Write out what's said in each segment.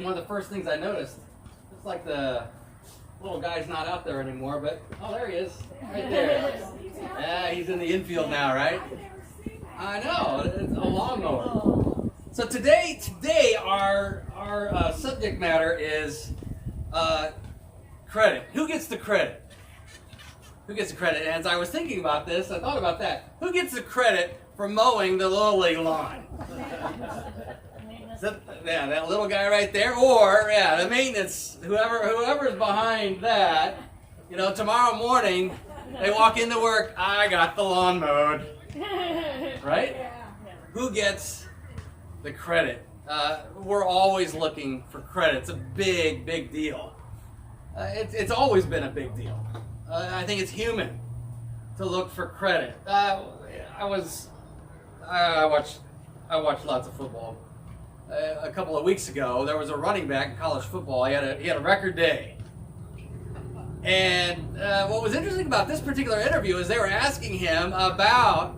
One of the first things I noticed, it's like the little guy's not out there anymore, but oh, there he is, right there. Yeah, he's in the infield now, right? I know, it's a lawnmower. So today our subject matter is credit. Who gets the credit? Who gets the credit? And as I was thinking about this, I thought about that. Who gets the credit for mowing the Little League lawn? That little guy right there, or the maintenance, whoever's behind that. You know, tomorrow morning they walk into work. I got the lawn mowed, right? Who gets the credit? We're always looking for credit. It's a big deal. It's always been a big deal. I think it's human to look for credit. I watched lots of football. A couple of weeks ago, there was a running back in college football. He had a record day. And what was interesting about this particular interview is they were asking him about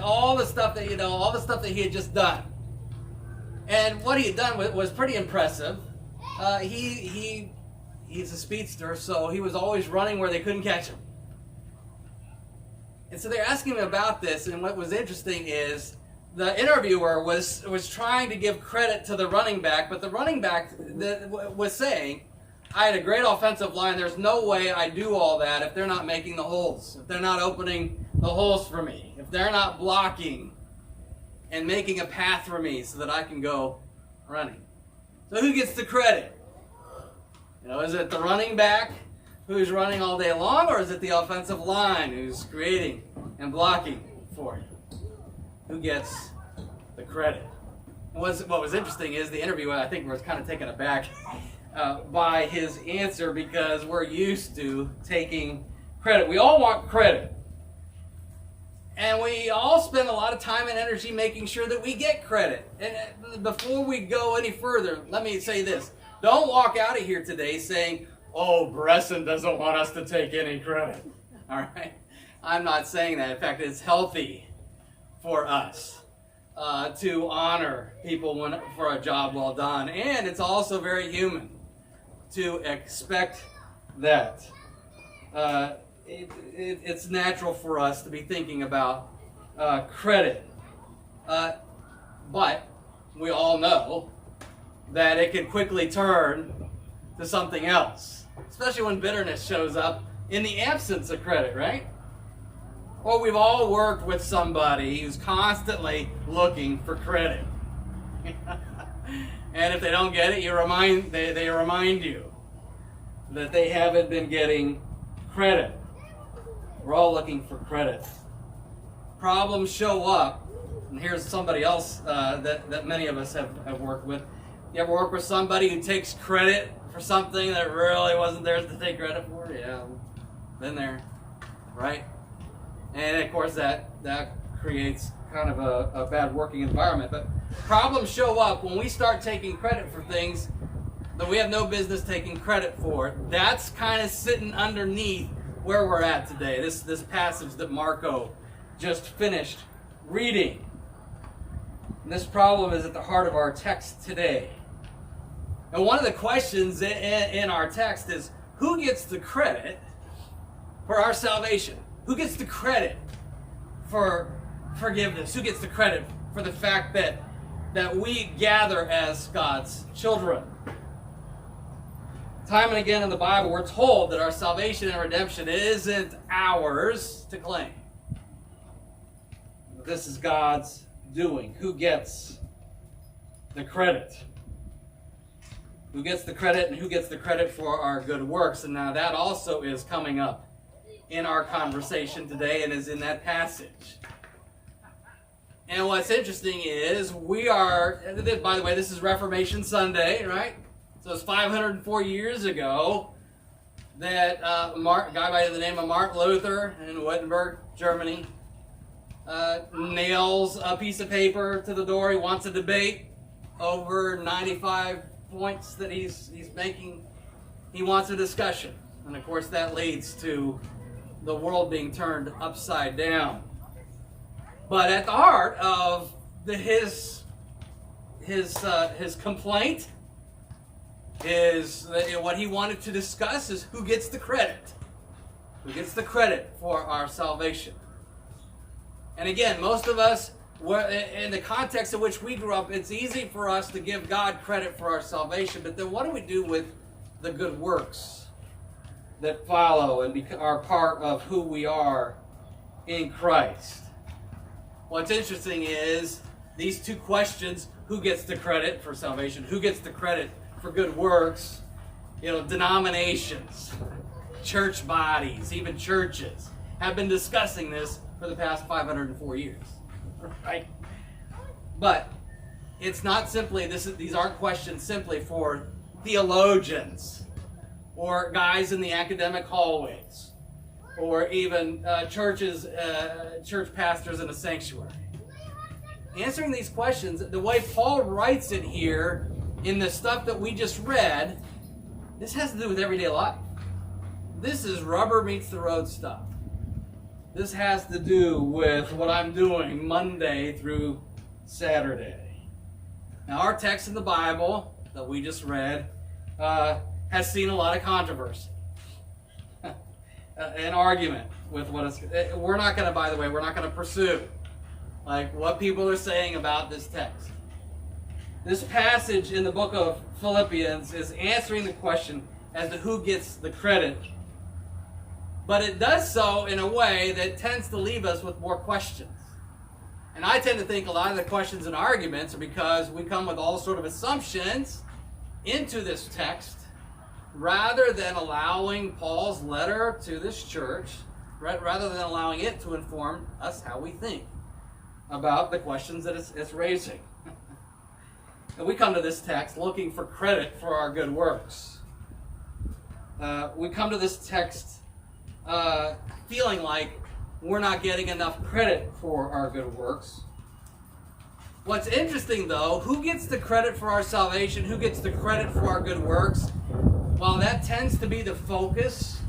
all the stuff that he had just done. And what he had done was pretty impressive. He's a speedster, so he was always running where they couldn't catch him. And so they're asking him about this, and what was interesting is the interviewer was trying to give credit to the running back, but the running back was saying, I had a great offensive line. There's no way I do all that if they're not making the holes, if they're not opening the holes for me, if they're not blocking and making a path for me so that I can go running. So who gets the credit? You know, is it the running back who's running all day long, or is it the offensive line who's creating and blocking for you? Who gets the credit? What was interesting is the interviewer, I think, was kind of taken aback by his answer, because we're used to taking credit. We all want credit. And we all spend a lot of time and energy making sure that we get credit. And before we go any further, let me say this. Don't walk out of here today saying, oh, Bresson doesn't want us to take any credit. All right? I'm not saying that. In fact, it's healthy for us to honor people for a job well done. And it's also very human to expect that. It's natural for us to be thinking about credit. But we all know that it can quickly turn to something else, especially when bitterness shows up in the absence of credit, right? Or we've all worked with somebody who's constantly looking for credit. And if they don't get it, they remind you that they haven't been getting credit. We're all looking for credit. Problems show up, and here's somebody else that many of us have worked with. You ever work with somebody who takes credit for something that really wasn't theirs to take credit for? Yeah, been there, right? And of course that creates kind of a bad working environment. But problems show up when we start taking credit for things that we have no business taking credit for. That's kind of sitting underneath where we're at today. This passage that Marco just finished reading. And this problem is at the heart of our text today. And one of the questions in our text is, who gets the credit for our salvation? Who gets the credit for forgiveness? Who gets the credit for the fact that we gather as God's children? Time and again in the Bible, we're told that our salvation and redemption isn't ours to claim. This is God's doing. Who gets the credit? Who gets the credit, and who gets the credit for our good works? And now that also is coming up in our conversation today and is in that passage. And what's interesting is by the way, this is Reformation Sunday, right? So it's 504 years ago that a guy by the name of Martin Luther in Wittenberg, Germany, nails a piece of paper to the door. He wants a debate over 95 points that he's making. He wants a discussion. And of course that leads to the world being turned upside down. But at the heart of his complaint is what he wanted to discuss is who gets the credit. Who gets the credit for our salvation? And again, most of us, in the context in which we grew up, it's easy for us to give God credit for our salvation, but then what do we do with the good works that follow and are part of who we are in Christ? What's interesting is these two questions, who gets the credit for salvation, who gets the credit for good works, denominations, church bodies, even churches have been discussing this for the past 504 years, right? But it's not simply, these aren't questions simply for theologians or guys in the academic hallways or even church pastors in a sanctuary. Answering these questions, the way Paul writes it here in the stuff that we just read, this has to do with everyday life. This is rubber meets the road stuff. This has to do with what I'm doing Monday through Saturday. Now, our text in the Bible that we just read has seen a lot of controversy. An argument with what it's... We're not going to, by the way, we're not going to pursue what people are saying about this text. This passage in the book of Philippians is answering the question as to who gets the credit. But it does so in a way that tends to leave us with more questions. And I tend to think a lot of the questions and arguments are because we come with all sort of assumptions into this text rather than allowing Paul's letter to this church, rather than allowing it to inform us how we think about the questions that it's raising. And we come to this text looking for credit for our good works. We come to this text feeling like we're not getting enough credit for our good works. What's interesting, though, who gets the credit for our salvation? Who gets the credit for our good works? While that tends to be the focus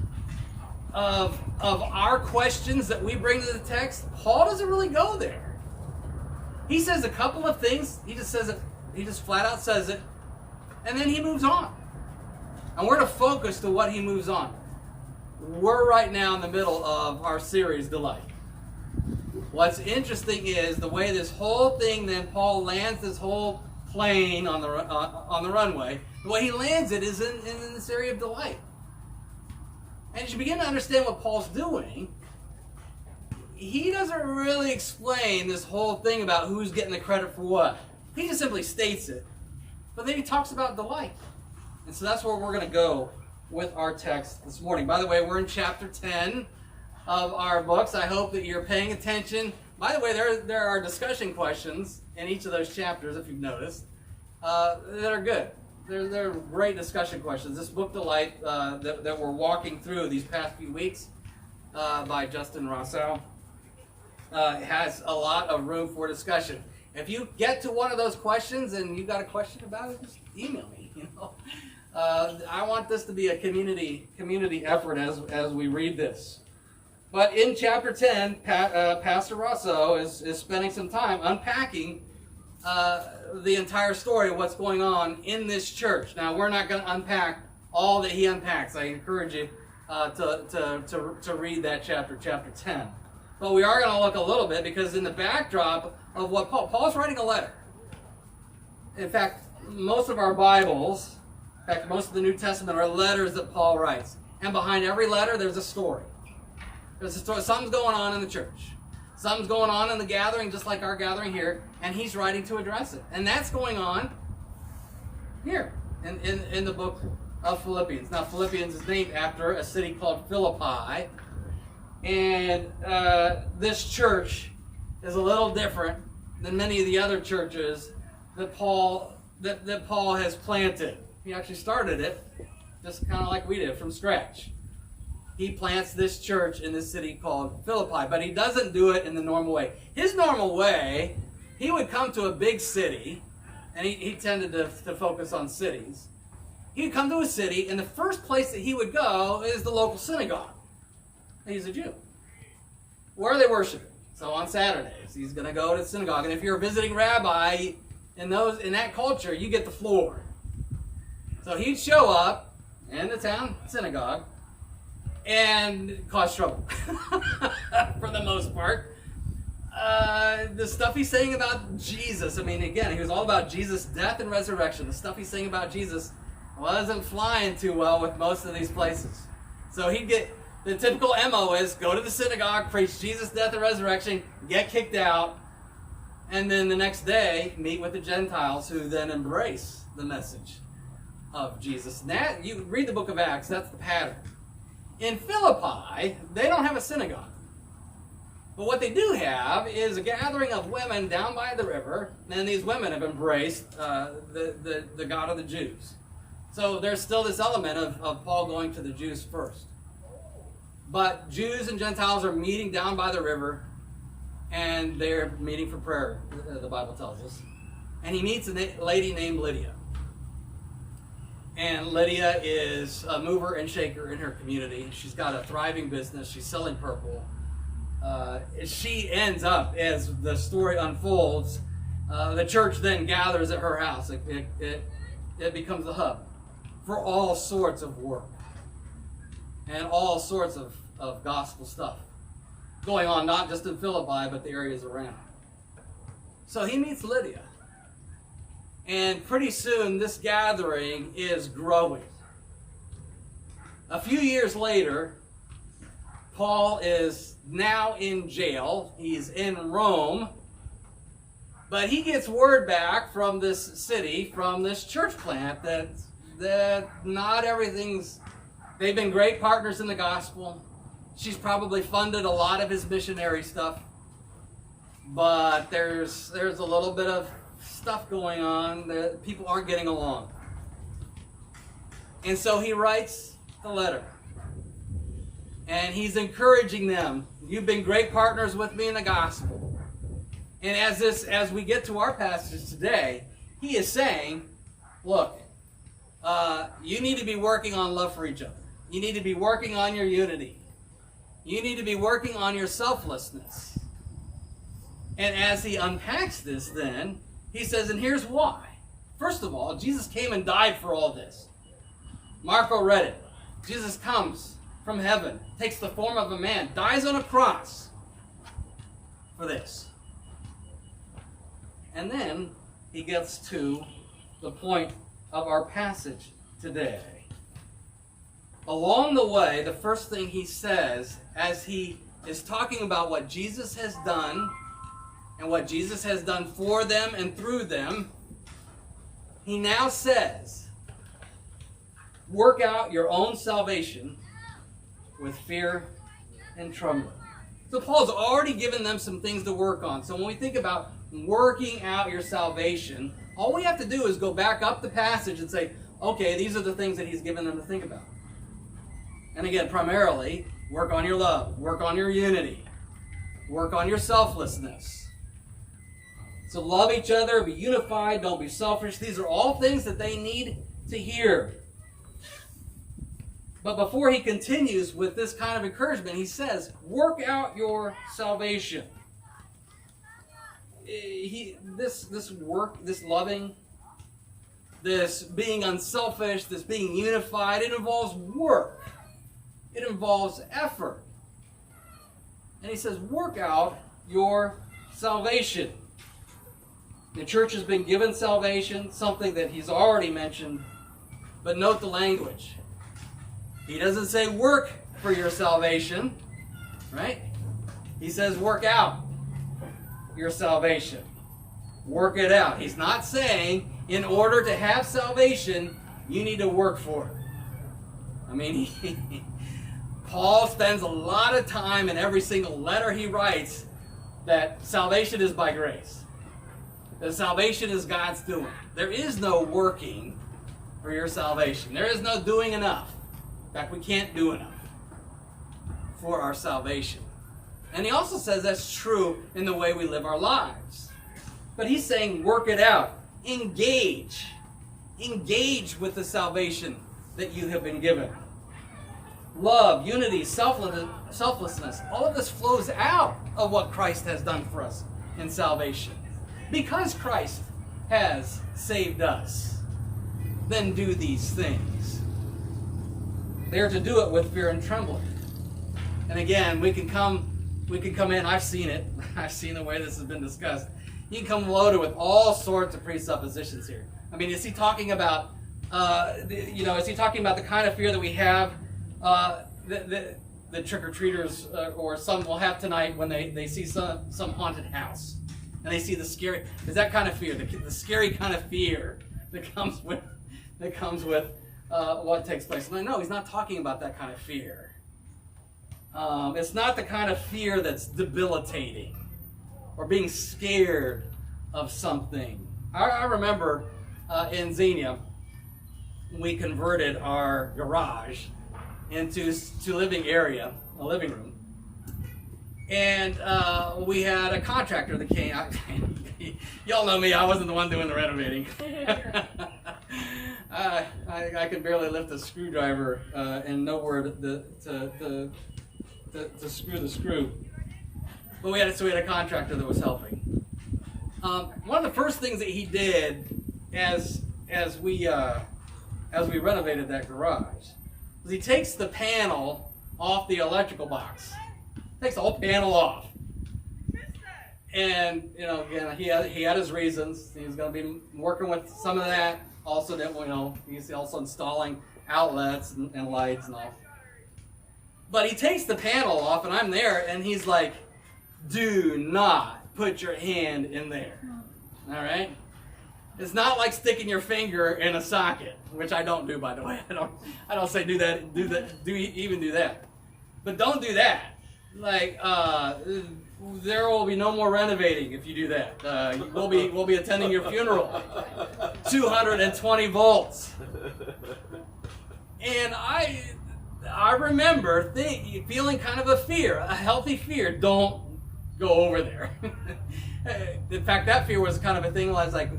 of our questions that we bring to the text, Paul doesn't really go there. He says a couple of things. He just says it. He just flat out says it, and then he moves on. And we're to focus to what he moves on. We're right now in the middle of our series, Delight. What's interesting is the way this whole thing, then Paul lands this whole plane on the runway. The way he lands it is in this area of delight. And as you begin to understand what Paul's doing, he doesn't really explain this whole thing about who's getting the credit for what. He just simply states it. But then he talks about delight. And so that's where we're going to go with our text this morning. By the way, we're in chapter 10 of our books. I hope that you're paying attention. By the way, there are discussion questions in each of those chapters, if you've noticed, that are good. They're great discussion questions. This book, Delight, that we're walking through these past few weeks by Justin Rousseau, has a lot of room for discussion. If you get to one of those questions and you've got a question about it, just email me. I want this to be a community effort as we read this. But in chapter 10, Pastor Rousseau is spending some time unpacking the entire story of what's going on in this church. Now, we're not going to unpack all that he unpacks. I encourage you to read that chapter 10. But we are going to look a little bit because in the backdrop of what Paul's writing a letter. In fact, most of our Bibles, most of the New Testament are letters that Paul writes. And behind every letter, there's a story. There's a story. Something's going on in the church. Something's going on in the gathering, just like our gathering here, and he's writing to address it. And that's going on here in the book of Philippians. Now, Philippians is named after a city called Philippi. And this church is a little different than many of the other churches that Paul has planted. He actually started it just kind of like we did, from scratch. He plants this church in this city called Philippi, but he doesn't do it in the normal way. His normal way, he would come to a big city, and he tended to focus on cities. He would come to a city, and the first place that he would go is the local synagogue. He's a Jew. Where are they worshiping? So on Saturdays, he's going to go to the synagogue. And if you're a visiting rabbi, in that culture, you get the floor. So he'd show up in the town synagogue and cause trouble for the most part. The stuff he's saying about Jesus, I mean, again, he was all about Jesus' death and resurrection. The stuff he's saying about Jesus wasn't flying too well with most of these places. So he'd get, the typical MO is go to the synagogue, preach Jesus' death and resurrection, get kicked out, and then the next day meet with the Gentiles who then embrace the message of Jesus. And that, you read the book of Acts, that's the pattern. In Philippi, they don't have a synagogue. But what they do have is a gathering of women down by the river, and these women have embraced the God of the Jews. So there's still this element of Paul going to the Jews first. But Jews and Gentiles are meeting down by the river, and they're meeting for prayer, the Bible tells us. And he meets a lady named Lydia. And Lydia is a mover and shaker in her community. She's got a thriving business. She's selling purple. She ends up, as the story unfolds, the church then gathers at her house. It becomes the hub for all sorts of work and all sorts of gospel stuff going on, not just in Philippi, but the areas around. So he meets Lydia. And pretty soon, this gathering is growing. A few years later, Paul is now in jail. He's in Rome. But he gets word back from this city, from this church plant, that not everything's... They've been great partners in the gospel. She's probably funded a lot of his missionary stuff. But there's a little bit of stuff going on that people aren't getting along. And so he writes the letter. And he's encouraging them. You've been great partners with me in the gospel. And as we get to our passage today, he is saying, look, you need to be working on love for each other. You need to be working on your unity. You need to be working on your selflessness. And as he unpacks this then, he says, and here's why. First of all, Jesus came and died for all this. Marco read it. Jesus comes from heaven, takes the form of a man, dies on a cross for this. And then he gets to the point of our passage today. Along the way, the first thing he says, as he is talking about what Jesus has done and what Jesus has done for them and through them, he now says, work out your own salvation with fear and trembling. So Paul's already given them some things to work on. So when we think about working out your salvation, all we have to do is go back up the passage and say, okay, these are the things that he's given them to think about. And again, primarily, work on your love, work on your unity, work on your selflessness. So love each other, be unified, don't be selfish. These are all things that they need to hear. But before he continues with this kind of encouragement, he says, work out your salvation. This work, this loving, this being unselfish, this being unified, it involves work. It involves effort. And he says, work out your salvation. The church has been given salvation, something that he's already mentioned. But note the language. He doesn't say work for your salvation, right? He says work out your salvation. Work it out. He's not saying in order to have salvation, you need to work for it. I mean, Paul spends a lot of time in every single letter he writes that salvation is by grace. That salvation is God's doing. There is no working for your salvation. There is no doing enough. In fact, we can't do enough for our salvation. And he also says that's true in the way we live our lives. But he's saying work it out. Engage. Engage with the salvation that you have been given. Love, unity, selflessness, all of this flows out of what Christ has done for us in salvation. Because Christ has saved us. then do these things. They are to do it with fear and trembling. And again, we can come in. I've seen it. I've seen the way this has been discussed. You can come loaded with all sorts of presuppositions here. I mean, is he talking about, is he talking about the kind of fear that we have, the trick-or-treaters or some will have tonight when they see some haunted house, and they see the scary, is that kind of fear, the scary kind of fear that comes with what takes place? No, he's not talking about that kind of fear. It's not the kind of fear that's debilitating or being scared of something. I remember in Xenia, we converted our garage into a living room. And we had a contractor that came out. Y'all know me, I wasn't the one doing the renovating. I could barely lift a screwdriver and know where to screw the screw. But we had a contractor that was helping. One of the first things that he did as we renovated that garage was he takes the panel off the electrical box. Takes the whole panel off. And again, he had his reasons. He was going to be working with some of that. Also, he's also installing outlets and lights and all. But he takes the panel off, and I'm there, and he's like, "Do not put your hand in there." All right. It's not like sticking your finger in a socket, which I don't do, by the way. I don't say do that. Even do that. But don't do that. Like there will be no more renovating if you do that. We'll be attending your funeral. 220 volts. And I remember feeling kind of a fear, a healthy fear. Don't go over there. In fact, that fear was kind of a thing. I was like,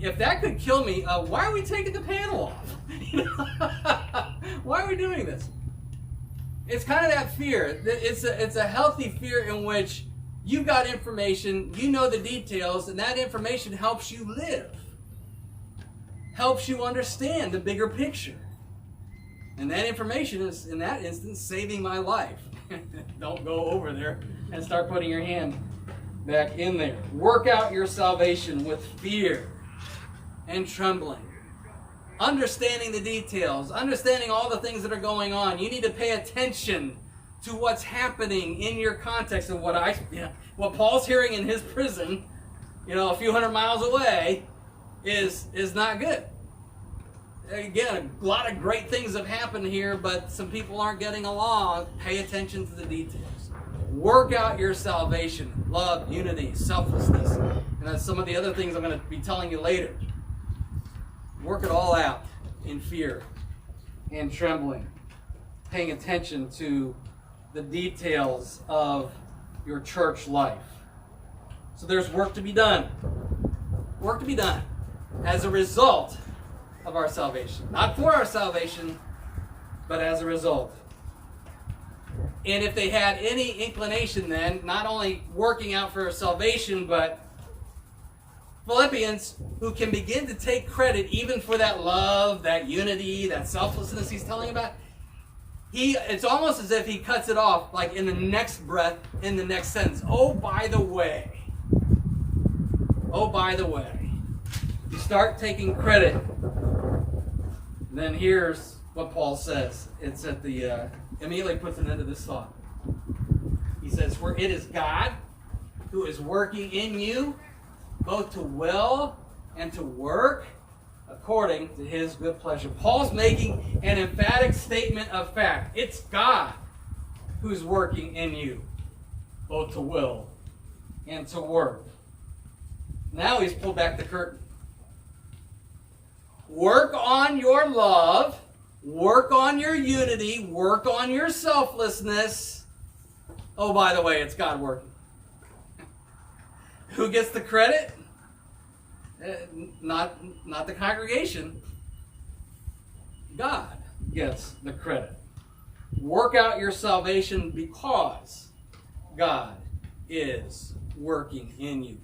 if that could kill me, why are we taking the panel off? Why are we doing this? It's kind of that fear. It's a healthy fear in which you've got information, you know the details, and that information helps you live, helps you understand the bigger picture. And that information is, in that instance, saving my life. Don't go over there and start putting your hand back in there. Work out your salvation with fear and trembling. Understanding the details, understanding all the things that are going on. You need to pay attention to what's happening in your context of what Paul's hearing in his prison, a few hundred miles away, is not good. Again, a lot of great things have happened here, but some people aren't getting along. Pay attention to the details. Work out your salvation. Love, unity, selflessness. And that's some of the other things I'm going to be telling you later. Work it all out in fear and trembling. Paying attention to the details of your church life. So there's work to be done. Work to be done as a result of our salvation. Not for our salvation, but as a result. And if they had any inclination then, not only working out for salvation, but Philippians, who can begin to take credit even for that love, that unity, that selflessness he's telling about, it's almost as if he cuts it off, like in the next breath, in the next sentence. Oh, by the way, you start taking credit, then here's what Paul says. It's at the immediately puts an end to this thought. He says, "For it is God who is working in you, both to will and to work according to his good pleasure." Paul's making an emphatic statement of fact. It's God who's working in you, both to will and to work. Now he's pulled back the curtain. Work on your love, work on your unity, work on your selflessness. Oh, by the way, it's God working. Who gets the credit? Not the congregation. God gets the credit. Work out your salvation because God is working in you.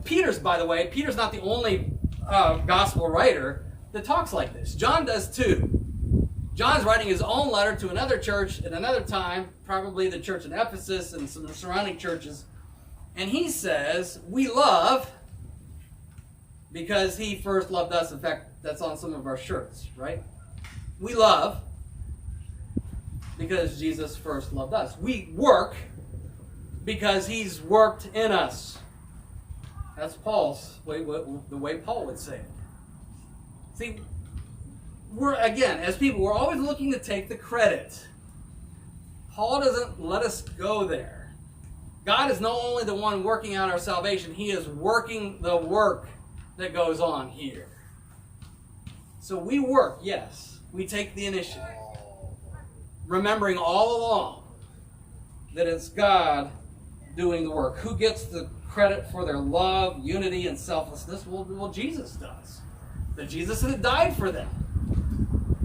Peter's not the only gospel writer that talks like this. John does too. John's writing his own letter to another church at another time, probably the church in Ephesus and some surrounding churches. And he says, we love because he first loved us. In fact, that's on some of our shirts, right? We love because Jesus first loved us. We work because he's worked in us. That's Paul's way, the way Paul would say it. See, we're, again, as people, we're always looking to take the credit. Paul doesn't let us go there. God is not only the one working out our salvation, he is working the work that goes on here. So we work, yes. We take the initiative. Remembering all along that it's God doing the work. Who gets the credit for their love, unity, and selflessness? Well, Jesus does. The Jesus that died for them.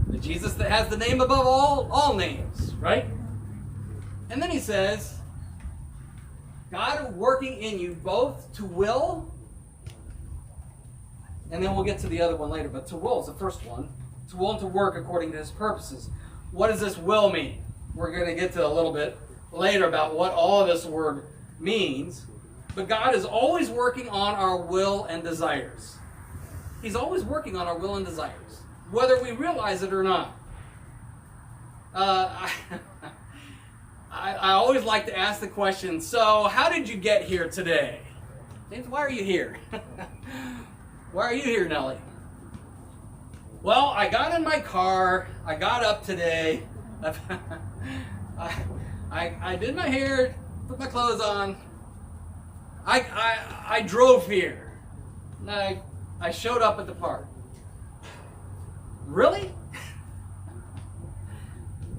The Jesus that has the name above all names, right? And then he says, God working in you both to will, and then we'll get to the other one later, but to will is the first one. To will and to work according to his purposes. What does this will mean? We're going to get to a little bit later about what all of this word means. But God is always working on our will and desires. He's always working on our will and desires, whether we realize it or not. I always like to ask the question, so how did you get here today? James, why are you here? Why are you here, Nellie? Well, I got in my car. I got up today. I did my hair, put my clothes on. I drove here. And I showed up at the park. Really?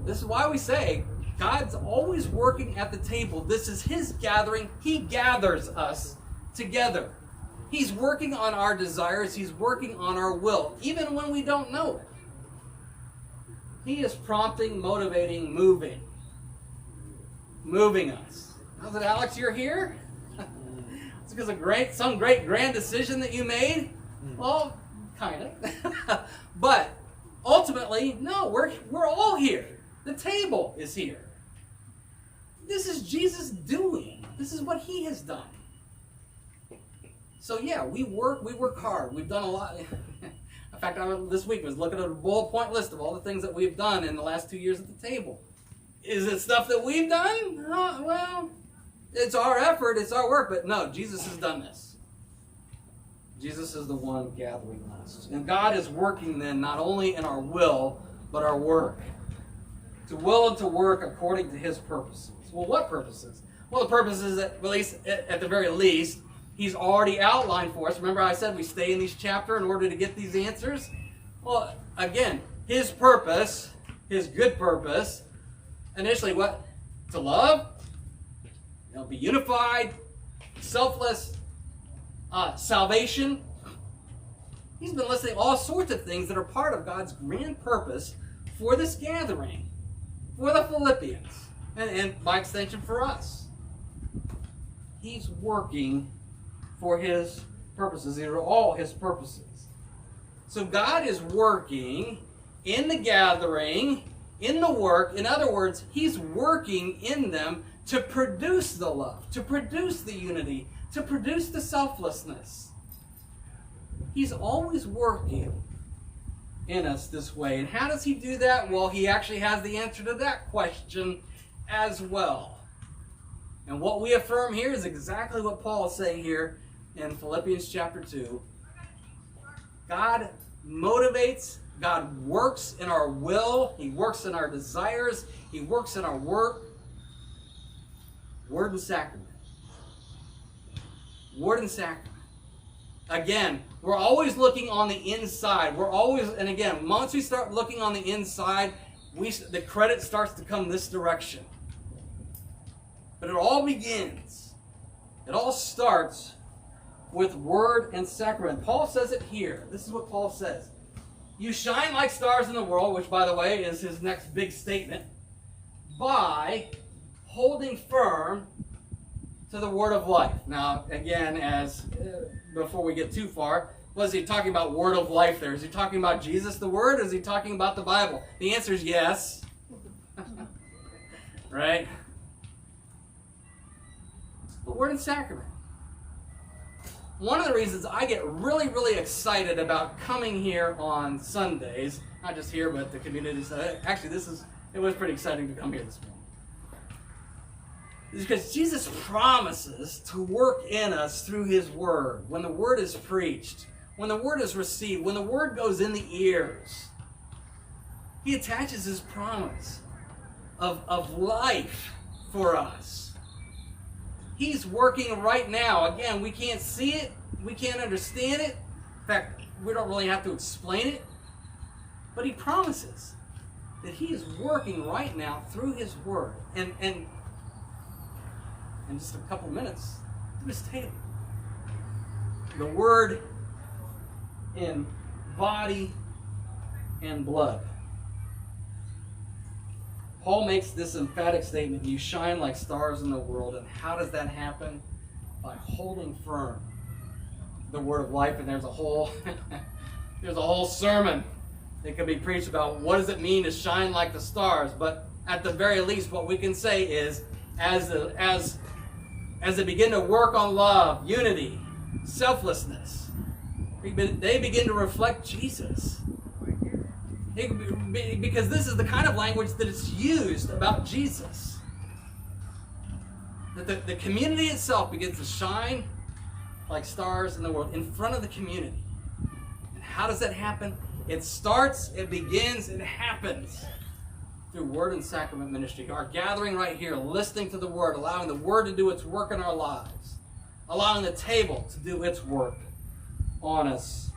This is why we say God's always working at the table. This is his gathering. He gathers us together. He's working on our desires. He's working on our will, even when we don't know it. He is prompting, motivating, moving us. How's it, Alex? You're here? It's because of some great grand decision that you made? Well, kind of. But ultimately, no, we're all here. The table is here. This is Jesus doing. This is what he has done. So yeah, we work hard. We've done a lot. In fact, this week was looking at a bullet point list of all the things that we've done in the last 2 years at the table. Is it stuff that we've done? Well, it's our effort, it's our work, but no, Jesus has done this. Jesus is the one gathering us. And God is working then not only in our will, but our work. To will and to work according to his purposes. Well, what purposes? Well, the purposes, at the very least, he's already outlined for us. Remember I said we stay in each chapter in order to get these answers? Well, again, his purpose, his good purpose, initially what? To love, be unified, selfless, salvation. He's been listing all sorts of things that are part of God's grand purpose for this gathering, for the Philippians, and by extension for us. He's working for his purposes. These are all his purposes. So God is working in the gathering, in the work. In other words, he's working in them to produce the love, to produce the unity, to produce the selflessness. He's always working in us this way. And how does he do that? Well, he actually has the answer to that question as well. And what we affirm here is exactly what Paul is saying here in Philippians chapter 2. God motivates, God works in our will, he works in our desires, he works in our work. Word and sacrament. Word and sacrament. Again, we're always looking on the inside. And again, once we start looking on the inside, the credit starts to come this direction. But it all begins. It all starts with word and sacrament. Paul says it here. This is what Paul says. You shine like stars in the world, which, by the way, is his next big statement, by holding firm to the word of life. Now, again, before we get too far, Was he talking about word of life there? Is he talking about Jesus the Word, or is he talking about the Bible? The answer is yes. Right? The Word and Sacrament. One of the reasons I get really, really excited about coming here on Sundays, not just here, but the community. Actually, it was pretty exciting to come here this morning. Is because Jesus promises to work in us through His Word. When the Word is preached, when the Word is received, when the Word goes in the ears, He attaches His promise of life for us. He's working right now. Again, we can't see it. We can't understand it. In fact, we don't really have to explain it. But He promises that He is working right now through His Word. And in just a couple minutes, through His table. The Word in body and blood. Paul makes this emphatic statement, you shine like stars in the world. And how does that happen? By holding firm the word of life. And there's a whole sermon that can be preached about what does it mean to shine like the stars. But at the very least, what we can say is, as they begin to work on love, unity, selflessness, they begin to reflect Jesus. Because this is the kind of language that is used about Jesus. That the community itself begins to shine like stars in the world in front of the community. And how does that happen? It starts, it begins, it happens through Word and Sacrament ministry. Our gathering right here, listening to the Word, allowing the Word to do its work in our lives, allowing the table to do its work on us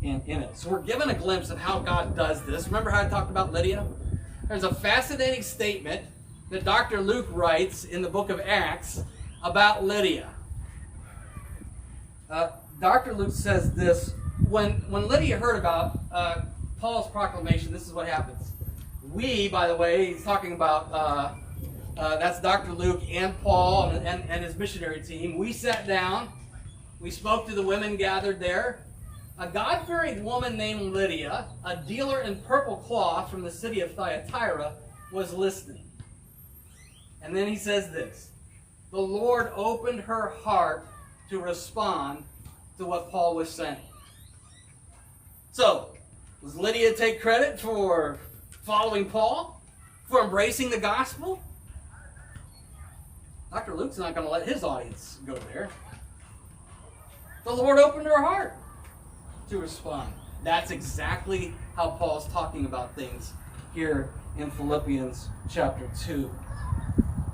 and in it. So we're given a glimpse of how God does this. Remember how I talked about Lydia? There's a fascinating statement that Dr. Luke writes in the book of Acts about Lydia. Dr. Luke says this, when Lydia heard about Paul's proclamation, this is what happens. We, by the way, he's talking about, that's Dr. Luke and Paul and his missionary team. We sat down, we spoke to the women gathered there. A God-fearing woman named Lydia, a dealer in purple cloth from the city of Thyatira, was listening. And then he says this, the Lord opened her heart to respond to what Paul was saying. So, does Lydia take credit for following Paul? For embracing the gospel? Dr. Luke's not going to let his audience go there. The Lord opened her heart to respond. That's exactly how Paul's talking about things here in Philippians chapter 2.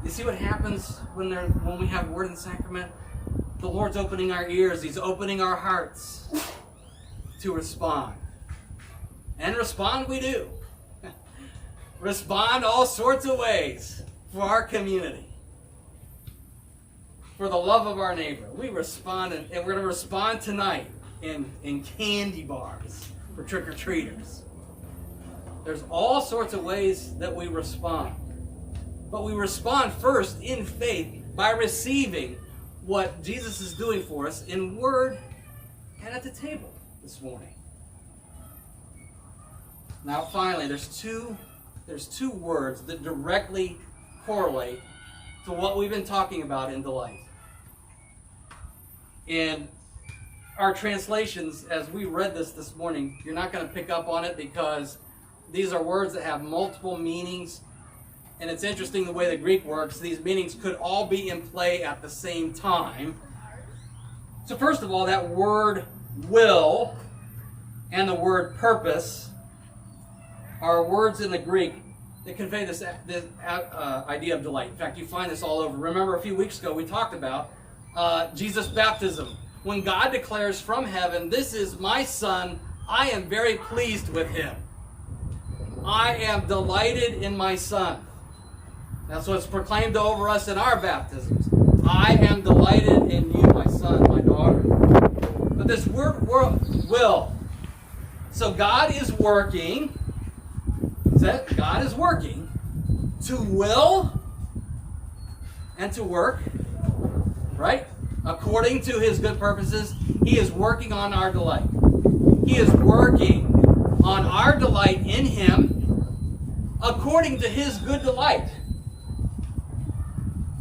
You see what happens when we have Word and Sacrament? The Lord's opening our ears. He's opening our hearts to respond. And respond we do. Respond all sorts of ways for our community. For the love of our neighbor. We respond, and we're going to respond tonight in candy bars for trick-or-treaters. There's all sorts of ways that we respond. But we respond first in faith by receiving what Jesus is doing for us in word and at the table this morning. Now finally, there's two words that directly correlate to what we've been talking about in delight. And our translations, as we read this morning, you're not going to pick up on it because these are words that have multiple meanings. And it's interesting the way the Greek works. These meanings could all be in play at the same time. So first of all, that word will and the word purpose are words in the Greek that convey this idea of delight. In fact, you find this all over. Remember a few weeks ago we talked about Jesus' baptism. When God declares from heaven, this is my son, I am very pleased with him. I am delighted in my son. That's what's proclaimed over us in our baptisms. I am delighted in you, my son, my daughter. But this word will. So God is working. God is working to will and to work. Right? according to his good purposes, he is working on our delight. He is working on our delight in him according to his good delight.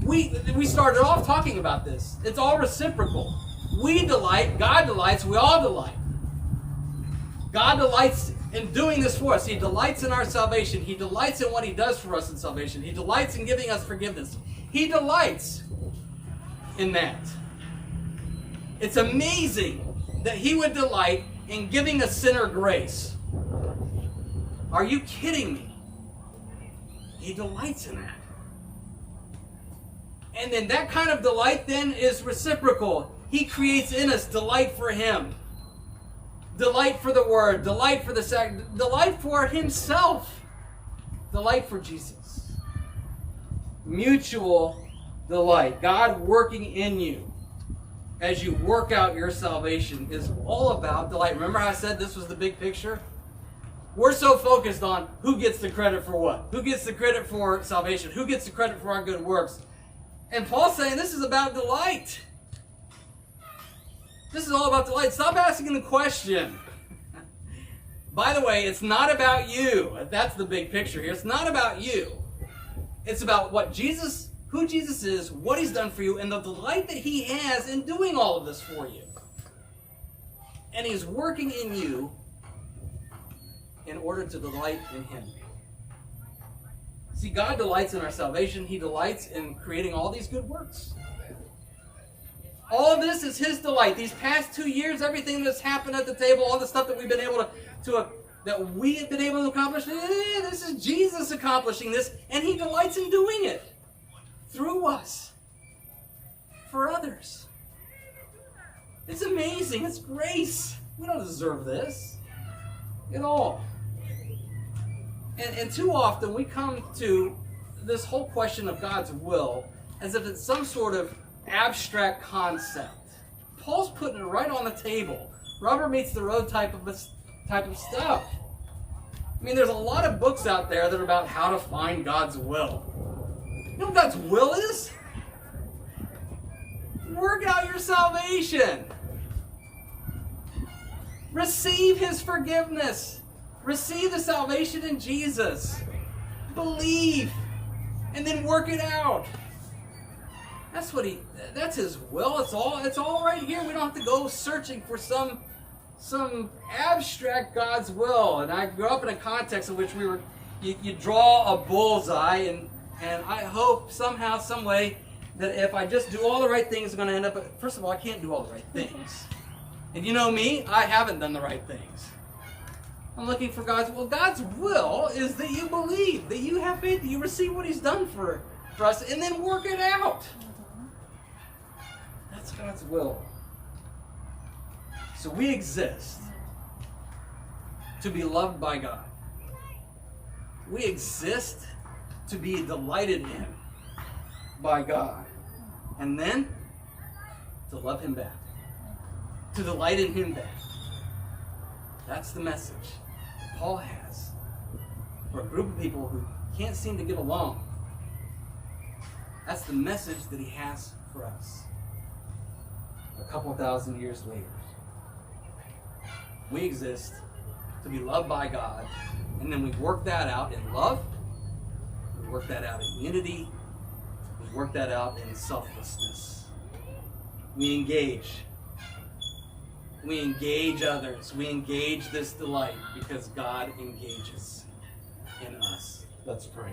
We started off talking about this. It's all reciprocal. We delight, God delights, we all delight. God delights in doing this for us. He delights in our salvation. He delights in what he does for us in salvation. He delights in giving us forgiveness. He delights in that. It's amazing that he would delight in giving a sinner grace. Are you kidding me? He delights in that. And then that kind of delight then is reciprocal. He creates in us delight for him. Delight for the word. Delight for the sacrament. Delight for himself. Delight for Jesus. Mutual delight. God working in you as you work out your salvation is all about delight. Remember how I said this was the big picture? We're so focused on who gets the credit for what? Who gets the credit for salvation? Who gets the credit for our good works? And Paul's saying this is about delight. This is all about delight. Stop asking the question. By the way, it's not about you. That's the big picture here. It's not about you. It's about what Jesus, who Jesus is, what he's done for you, and the delight that he has in doing all of this for you. And he's working in you in order to delight in him. See, God delights in our salvation. He delights in creating all these good works. All of this is his delight. These past 2 years, everything that's happened at the table, all the stuff that we've been able that we have been able to accomplish, this is Jesus accomplishing this, and he delights in doing it through us, for others. It's amazing. It's grace. We don't deserve this at all. And too often we come to this whole question of God's will as if it's some sort of abstract concept. Paul's putting it right on the table. Rubber meets the road type of stuff. I mean, there's a lot of books out there that are about how to find God's will. You know what God's will is? Work out your salvation. Receive his forgiveness. Receive the salvation in Jesus. Believe. And then work it out. That's his will. It's all right here. We don't have to go searching for some abstract God's will. And I grew up in a context in which you draw a bullseye, and I hope somehow, some way, that if I just do all the right things, I'm going to end up. First of all, I can't do all the right things. And you know me, I haven't done the right things. I'm looking for God's will. God's will is that you believe, that you have faith, that you receive what he's done for us, and then work it out. That's God's will. So we exist to be loved by God. We exist to be delighted in by God. And then to love him back. To delight in him back. That's the message Paul has for a group of people who can't seem to get along. That's the message that he has for us a couple thousand years later. We exist to be loved by God, and then we work that out in love, we work that out in unity, we work that out in selflessness. We engage others. We engage this delight because God engages in us. Let's pray.